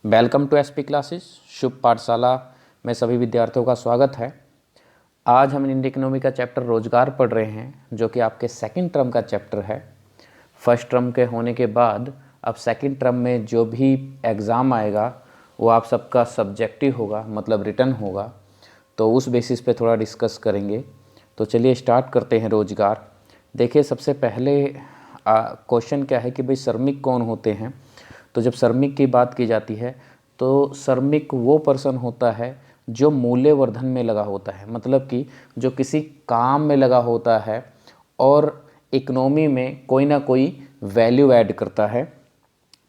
Welcome to SP classes. Shubh Pathshala में सभी विद्यार्थियों का स्वागत है। आज हम इंडियन इकोनॉमी का चैप्टर रोजगार पढ़ रहे हैं, जो कि आपके सेकंड टर्म का चैप्टर है। फर्स्ट टर्म के होने के बाद अब सेकंड टर्म में जो भी एग्ज़ाम आएगा वो आप सबका सब्जेक्टिव होगा, मतलब रिटन होगा। तो उस बेसिस पे थोड़ा डिस्कस करेंगे। तो चलिए स्टार्ट करते हैं। रोजगार देखिए, सबसे पहले क्वेश्चन क्या है कि भाई श्रमिक कौन होते हैं। तो जब श्रमिक की बात की जाती है तो श्रमिक वो पर्सन होता है जो मूल्यवर्धन में लगा होता है, मतलब कि जो किसी काम में लगा होता है और इकोनॉमी में कोई ना कोई वैल्यू ऐड करता है।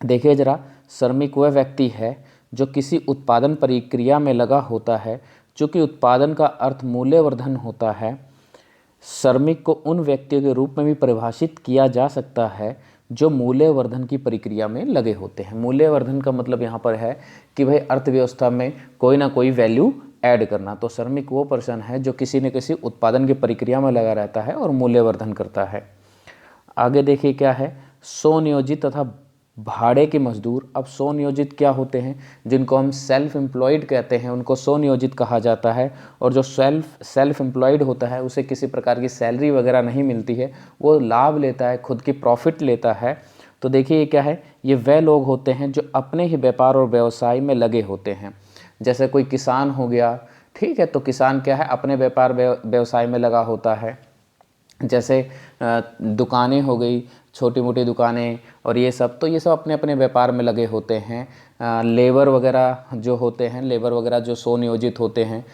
देखिए ज़रा, श्रमिक वह व्यक्ति है जो किसी उत्पादन प्रक्रिया में लगा होता है। चूँकि उत्पादन का अर्थ मूल्यवर्धन होता है, श्रमिक को उन व्यक्तियों के रूप में भी परिभाषित किया जा सकता है जो मूल्यवर्धन की प्रक्रिया में लगे होते हैं। मूल्यवर्धन का मतलब यहाँ पर है कि भाई अर्थव्यवस्था में कोई ना कोई वैल्यू ऐड करना। तो श्रमिक वो पर्सन है जो किसी न किसी उत्पादन की प्रक्रिया में लगा रहता है और मूल्यवर्धन करता है। आगे देखिए क्या है, स्वनियोजित तथा भाड़े के मजदूर। अब स्वनियोजित क्या होते हैं? जिनको हम सेल्फ एम्प्लॉयड कहते हैं उनको स्वनियोजित कहा जाता है। और जो सेल्फ एम्प्लॉयड होता है उसे किसी प्रकार की सैलरी वगैरह नहीं मिलती है, वो लाभ लेता है, खुद की प्रॉफिट लेता है। तो देखिए ये क्या है, ये वह लोग होते हैं जो अपने ही व्यापार और व्यवसाय में लगे होते हैं। जैसे कोई किसान हो गया, ठीक है, तो किसान क्या है, अपने व्यापार व्यवसाय में लगा होता है। जैसे दुकानें हो गई, छोटी मोटी दुकानें और ये सब, तो ये सब अपने अपने व्यापार में लगे होते हैं। लेबर वगैरह जो होते हैं, लेबर वगैरह जो स्वनियोजित होते हैं,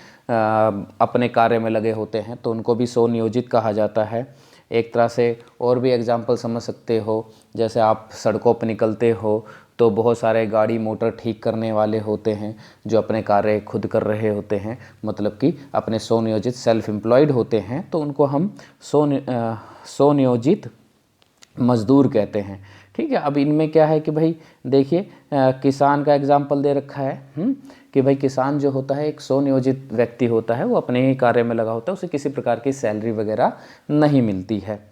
अपने कार्य में लगे होते हैं, तो उनको भी स्वनियोजित कहा जाता है। एक तरह से और भी एग्जाम्पल समझ सकते हो, जैसे आप सड़कों पर निकलते हो तो बहुत सारे गाड़ी मोटर ठीक करने वाले होते हैं जो अपने कार्य खुद कर रहे होते हैं, मतलब कि अपने स्वनियोजित सेल्फ एम्प्लॉयड होते हैं। तो उनको हम स्वनियोजित मजदूर कहते हैं। ठीक है, अब इनमें क्या है कि भाई देखिए, किसान का एग्जाम्पल दे रखा है कि भाई किसान जो होता है एक स्वनियोजित व्यक्ति होता है, वो अपने ही कार्य में लगा होता है, उसे किसी प्रकार की सैलरी वगैरह नहीं मिलती है।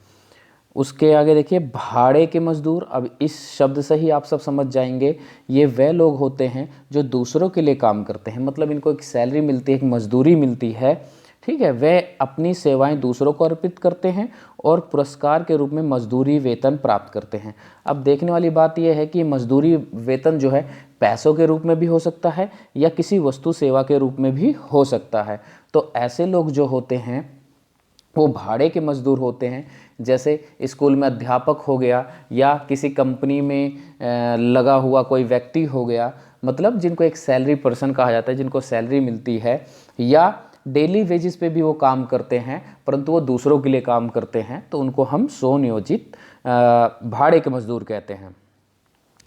उसके आगे देखिए, भाड़े के मजदूर। अब इस शब्द से ही आप सब समझ जाएंगे, ये वह लोग होते हैं जो दूसरों के लिए काम करते हैं, मतलब इनको एक सैलरी मिलती है, एक मजदूरी मिलती है। ठीक है, वे अपनी सेवाएं दूसरों को अर्पित करते हैं और पुरस्कार के रूप में मजदूरी वेतन प्राप्त करते हैं। अब देखने वाली बात यह है कि मजदूरी वेतन जो है पैसों के रूप में भी हो सकता है या किसी वस्तु सेवा के रूप में भी हो सकता है। तो ऐसे लोग जो होते हैं वो भाड़े के मजदूर होते हैं। जैसे स्कूल में अध्यापक हो गया या किसी कंपनी में लगा हुआ कोई व्यक्ति हो गया, मतलब जिनको एक सैलरी पर्सन कहा जाता है, जिनको सैलरी मिलती है, या डेली वेजेस पे भी वो काम करते हैं परंतु वो दूसरों के लिए काम करते हैं, तो उनको हम स्वनियोजित भाड़े के मजदूर कहते हैं।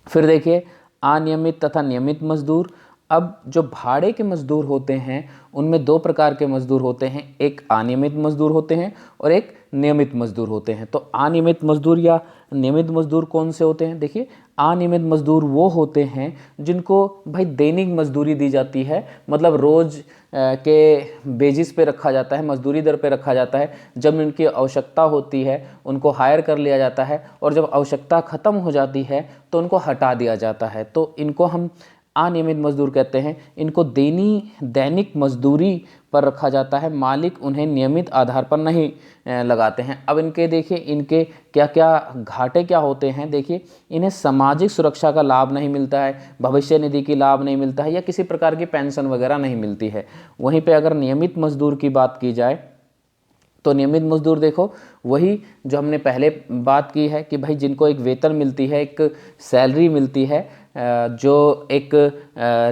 फिर देखिए, अनियमित तथा नियमित मजदूर। अब जो भाड़े के मजदूर होते हैं उनमें दो प्रकार के मजदूर होते हैं, एक अनियमित मजदूर होते हैं और एक नियमित मजदूर होते हैं। तो अनियमित मजदूर या नियमित मजदूर कौन से होते हैं? देखिए, अनियमित मजदूर वो होते हैं जिनको भाई दैनिक मजदूरी दी जाती है, मतलब रोज़ के बेसिस पे रखा जाता है, मजदूरी दर पे रखा जाता है। जब उनकी आवश्यकता होती है उनको हायर कर लिया जाता है और जब आवश्यकता ख़त्म हो जाती है तो उनको हटा दिया जाता है। तो इनको हम अनियमित मजदूर कहते हैं। इनको दैनिक मजदूरी पर रखा जाता है, मालिक उन्हें नियमित आधार पर नहीं लगाते हैं। अब इनके देखिए, इनके क्या क्या घाटे क्या होते हैं। देखिए, इन्हें सामाजिक सुरक्षा का लाभ नहीं मिलता है, भविष्य निधि की लाभ नहीं मिलता है या किसी प्रकार की पेंशन वगैरह नहीं मिलती है। वहीं पे अगर नियमित मजदूर की बात की जाए तो नियमित मजदूर देखो, वही जो हमने पहले बात की है कि भाई जिनको एक वेतन मिलती है, एक सैलरी मिलती है, जो एक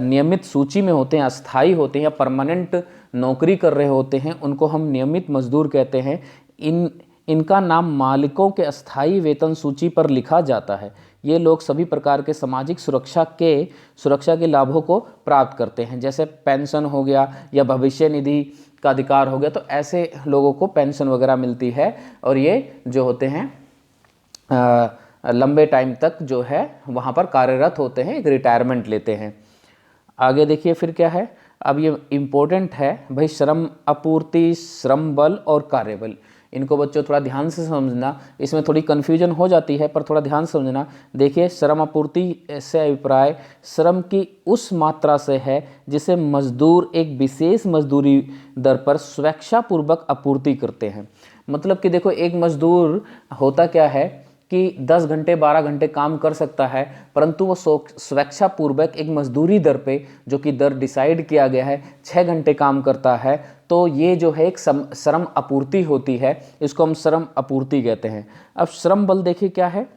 नियमित सूची में होते हैं, अस्थाई होते हैं या परमानेंट नौकरी कर रहे होते हैं, उनको हम नियमित मजदूर कहते हैं। इनका नाम मालिकों के अस्थाई वेतन सूची पर लिखा जाता है। ये लोग सभी प्रकार के सामाजिक सुरक्षा के लाभों को प्राप्त करते हैं, जैसे पेंशन हो गया या भविष्य निधि का अधिकार हो गया। तो ऐसे लोगों को पेंशन वगैरह मिलती है और ये जो होते हैं लंबे टाइम तक जो है वहाँ पर कार्यरत होते हैं, एक रिटायरमेंट लेते हैं। आगे देखिए फिर क्या है, अब ये इम्पोर्टेंट है भाई, श्रम आपूर्ति, श्रम बल और कार्यबल, इनको बच्चों थोड़ा ध्यान से समझना, इसमें थोड़ी कन्फ्यूजन हो जाती है पर थोड़ा ध्यान से समझना। देखिए, श्रम आपूर्ति से अभिप्राय श्रम की उस मात्रा से है जिसे मजदूर एक विशेष मजदूरी दर पर स्वेच्छापूर्वक आपूर्ति करते हैं। मतलब कि देखो, एक मजदूर होता क्या है कि 10 घंटे 12 घंटे काम कर सकता है, परंतु वो स्वेच्छापूर्वक एक मजदूरी दर पे, जो कि दर डिसाइड किया गया है, 6 घंटे काम करता है। तो ये जो है एक श्रम आपूर्ति होती है, इसको हम श्रम आपूर्ति कहते हैं। अब श्रम बल देखिए क्या है,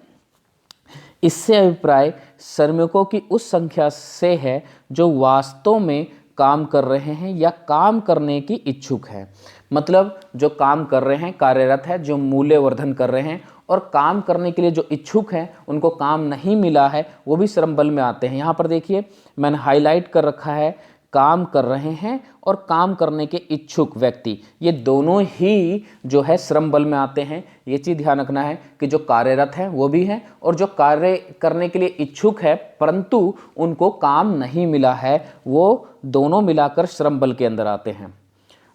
इससे अभिप्राय श्रमिकों की उस संख्या से है जो वास्तव में काम कर रहे हैं या काम करने की इच्छुक है। मतलब जो काम कर रहे हैं, कार्यरत है, जो मूल्यवर्धन कर रहे हैं, और काम करने के लिए जो इच्छुक हैं, उनको काम नहीं मिला है, वो भी श्रम बल में आते हैं। यहाँ पर देखिए मैंने हाईलाइट कर रखा है, काम कर रहे हैं और काम करने के इच्छुक व्यक्ति, ये दोनों ही जो है श्रम बल में आते हैं। ये चीज़ ध्यान रखना है कि जो कार्यरत हैं वो भी हैं, और जो कार्य करने के लिए इच्छुक है परंतु उनको काम नहीं मिला है, वो दोनों मिलाकर श्रम बल के अंदर आते हैं।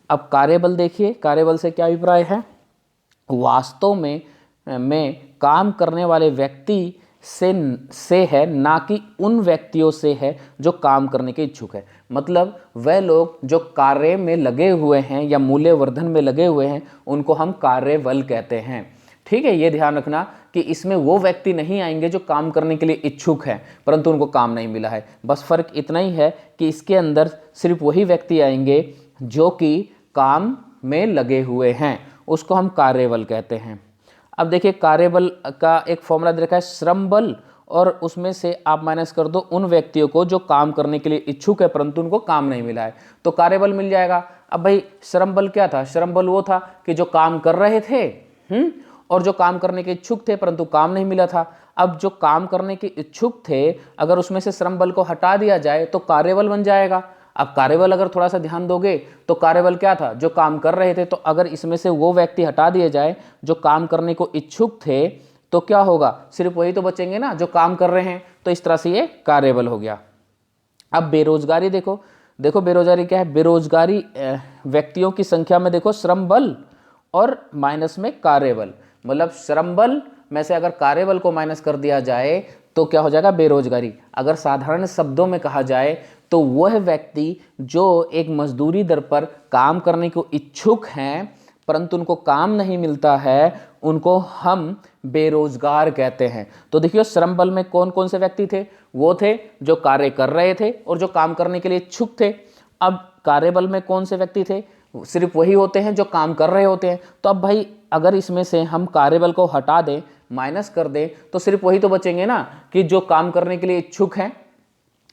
अब कार्यबल देखिए, कार्यबल से क्या अभिप्राय है, वास्तव में काम करने वाले व्यक्ति से है, ना कि उन व्यक्तियों से है जो काम करने के इच्छुक है। मतलब वह लोग जो कार्य में लगे हुए हैं या मूल्यवर्धन में लगे हुए हैं, उनको हम कार्यबल कहते हैं। ठीक है, ये ध्यान रखना कि इसमें वो व्यक्ति नहीं आएंगे जो काम करने के लिए इच्छुक हैं परंतु उनको काम नहीं मिला है। बस फर्क इतना ही है कि इसके अंदर सिर्फ वही व्यक्ति आएंगे जो कि काम में लगे हुए हैं, उसको हम कार्यबल कहते हैं। अब देखिए, कार्यबल का एक फॉर्मूला दे रखा है, श्रम बल, और उसमें से आप माइनस कर दो उन व्यक्तियों को जो काम करने के लिए इच्छुक है परंतु उनको काम नहीं मिला है, तो कार्यबल मिल जाएगा। अब भाई श्रम बल क्या था, श्रम बल वो था कि जो काम कर रहे थे और जो काम करने के इच्छुक थे परंतु काम नहीं मिला था। अब जो काम करने के इच्छुक थे, अगर उसमें से श्रम बल को हटा दिया जाए तो कार्यबल बन जाएगा। अब कार्यबल अगर थोड़ा सा ध्यान दोगे तो कार्यबल क्या था, जो काम कर रहे थे, तो अगर इसमें से वो व्यक्ति हटा दिए जाए जो काम करने को इच्छुक थे तो क्या होगा, सिर्फ वही तो बचेंगे ना जो काम कर रहे हैं। तो इस तरह से ये कार्यबल हो गया। अब बेरोजगारी देखो, बेरोजगारी क्या है, बेरोजगारी व्यक्तियों की संख्या में देखो श्रम बल और माइनस में कार्यबल, मतलब श्रम बल में से अगर कार्यबल को माइनस कर दिया जाए तो क्या हो जाएगा, बेरोजगारी। अगर साधारण शब्दों में कहा जाए तो वह व्यक्ति जो एक मजदूरी दर पर काम करने को इच्छुक हैं परंतु उनको काम नहीं मिलता है, उनको हम बेरोजगार कहते हैं। तो देखिए, श्रम बल में कौन कौन से व्यक्ति थे, वो थे जो कार्य कर रहे थे और जो काम करने के लिए इच्छुक थे। अब कार्यबल में कौन से व्यक्ति थे, सिर्फ वही होते हैं जो काम कर रहे होते हैं। तो अब भाई अगर इसमें से हम कार्यबल को हटा दें, माइनस कर दें, तो सिर्फ वही तो बचेंगे ना कि जो काम करने के लिए इच्छुक हैं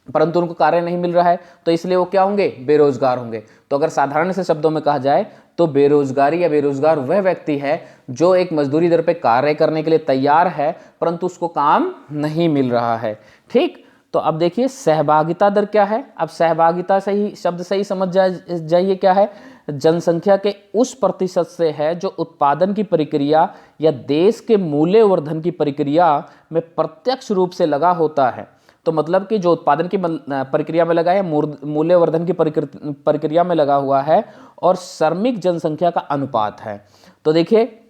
परंतु उनको कार्य नहीं मिल रहा है, तो इसलिए वो क्या होंगे, बेरोजगार होंगे। तो अगर साधारण से शब्दों में कहा जाए तो बेरोजगारी या बेरोजगार वह व्यक्ति है जो एक मजदूरी दर पे कार्य करने के लिए तैयार है परंतु उसको काम नहीं मिल रहा है। ठीक, तो अब देखिए सहभागिता दर क्या है। अब सहभागिता सही शब्द सही समझ जाइए क्या है, जनसंख्या के उस प्रतिशत से है जो उत्पादन की प्रक्रिया या देश के मूल्यवर्धन की प्रक्रिया में प्रत्यक्ष रूप से लगा होता है। तो मतलब कि जो उत्पादन की प्रक्रिया में लगा है, मूल्यवर्धन की प्रक्रिया में लगा हुआ है, और श्रमिक जनसंख्या का अनुपात है। तो देखिए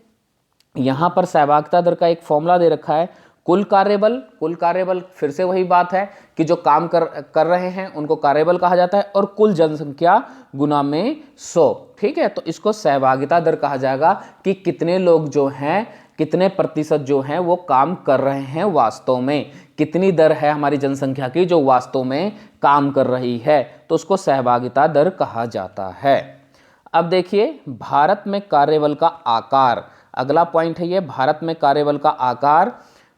यहाँ पर सहभागिता दर का एक फॉर्मूला दे रखा है, कुल कार्यबल फिर से वही बात है कि जो काम कर रहे हैं उनको कार्यबल कहा जाता है, और कुल जनसंख्या गुना में 100। ठीक है, तो इसको सहभागिता दर कहा जाएगा कि कितने लोग जो हैं, कितने प्रतिशत जो हैं वो काम कर रहे हैं वास्तव में, कितनी दर है हमारी जनसंख्या की जो वास्तव में काम कर रही है, तो उसको सहभागिता दर कहा जाता है। अब देखिए भारत में कार्यबल का आकार, अगला पॉइंट है ये, भारत में कार्यबल का आकार,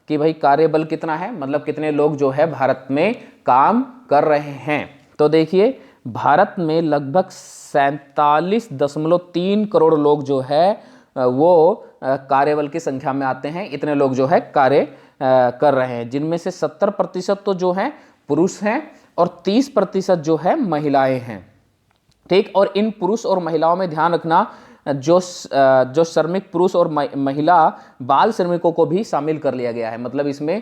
कि भाई कार्यबल कितना है, मतलब कितने लोग जो है भारत में काम कर रहे हैं। तो देखिए भारत में लगभग 47.3 करोड़ लोग जो है वो कार्यबल की संख्या में आते हैं। इतने लोग जो है कार्य कर रहे हैं, जिनमें से 70% तो जो हैं पुरुष हैं और 30% जो है महिलाएं हैं। ठीक, और इन पुरुष और महिलाओं में ध्यान रखना, जो श्रमिक पुरुष और महिला बाल श्रमिकों को भी शामिल कर लिया गया है। मतलब इसमें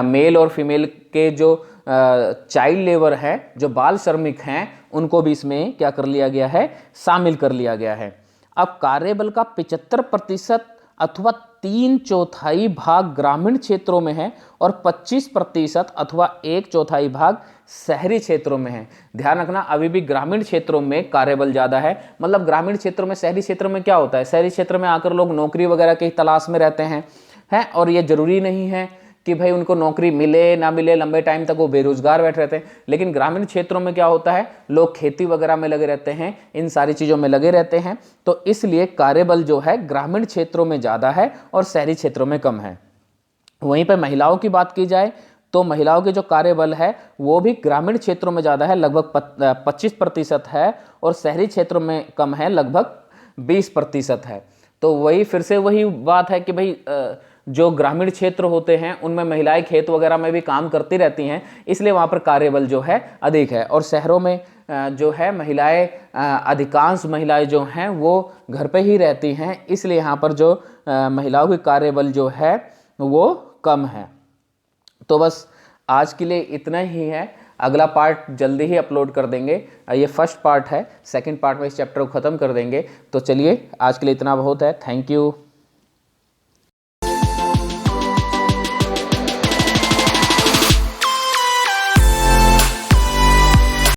मेल और फीमेल के जो चाइल्ड लेबर है, जो बाल श्रमिक हैं, उनको भी इसमें क्या कर लिया गया है, शामिल कर लिया गया है। अब कार्यबल का 75% अथवा 3/4 भाग ग्रामीण क्षेत्रों में है और 25% अथवा 1/4 भाग शहरी क्षेत्रों में है। ध्यान रखना, अभी भी ग्रामीण क्षेत्रों में कार्यबल ज़्यादा है। मतलब ग्रामीण क्षेत्रों में, शहरी क्षेत्रों में क्या होता है, शहरी क्षेत्र में आकर लोग नौकरी वगैरह की तलाश में रहते हैं और ये जरूरी नहीं है कि भाई उनको नौकरी मिले ना मिले, लंबे टाइम तक वो बेरोजगार बैठे रहते हैं। लेकिन ग्रामीण क्षेत्रों में क्या होता है, लोग खेती वगैरह में लगे रहते हैं, इन सारी चीज़ों में लगे रहते हैं। तो इसलिए कार्यबल जो है ग्रामीण क्षेत्रों में ज़्यादा है और शहरी क्षेत्रों में कम है। वहीं पर महिलाओं की बात की जाए तो महिलाओं के जो कार्यबल है वो भी ग्रामीण क्षेत्रों में ज़्यादा है, लगभग 25% है, और शहरी क्षेत्रों में कम है, लगभग 20% है। तो वही फिर से वही बात है कि भाई जो ग्रामीण क्षेत्र होते हैं उनमें महिलाएं खेत वगैरह में भी काम करती रहती हैं, इसलिए वहाँ पर कार्यबल जो है अधिक है। और शहरों में जो है महिलाएं, अधिकांश महिलाएं जो हैं वो घर पे ही रहती हैं, इसलिए यहाँ पर जो महिलाओं की कार्यबल जो है वो कम है। तो बस आज के लिए इतना ही है, अगला पार्ट जल्दी ही अपलोड कर देंगे। ये फर्स्ट पार्ट है, सेकंड पार्ट में इस चैप्टर को ख़त्म कर देंगे। तो चलिए आज के लिए इतना बहुत है। Thank you.